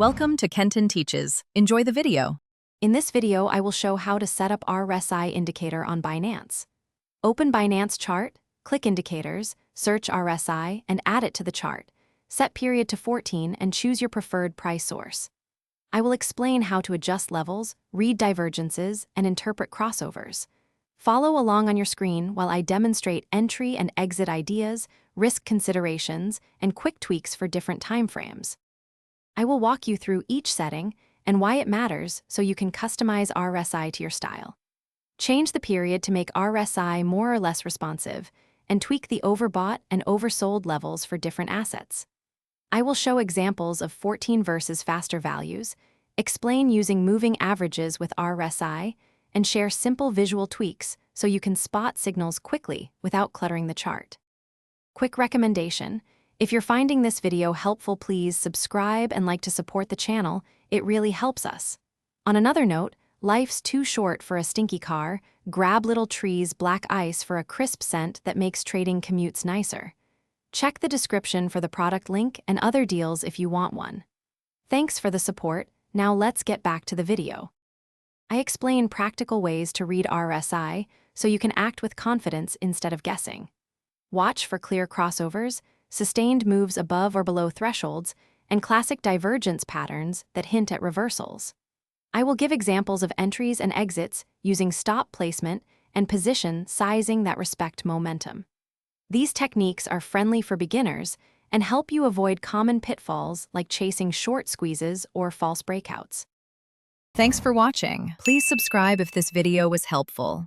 Welcome to Kenton Teaches. Enjoy the video. In this video, I will show how to set up RSI indicator on Binance. Open Binance chart, click Indicators, search RSI, and add it to the chart. Set period to 14 and choose your preferred price source. I will explain how to adjust levels, read divergences, and interpret crossovers. Follow along on your screen while I demonstrate entry and exit ideas, risk considerations, and quick tweaks for different timeframes. I will walk you through each setting and why it matters so you can customize RSI to your style. Change the period to make RSI more or less responsive, and tweak the overbought and oversold levels for different assets. I will show examples of 14 versus faster values, explain using moving averages with RSI, and share simple visual tweaks so you can spot signals quickly without cluttering the chart. Quick recommendation: if you're finding this video helpful, please subscribe and like to support the channel. It really helps us. On another note, life's too short for a stinky car. Grab Little Tree's black ice for a crisp scent that makes trading commutes nicer. Check the description for the product link and other deals if you want one. Thanks for the support. Now let's get back to the video. I explain practical ways to read RSI so you can act with confidence instead of guessing. Watch for clear crossovers, sustained moves above or below thresholds, and classic divergence patterns that hint at reversals. I will give examples of entries and exits using stop placement and position sizing that respect momentum. These techniques are friendly for beginners and help you avoid common pitfalls like chasing short squeezes or false breakouts. Thanks for watching. Please subscribe if this video was helpful.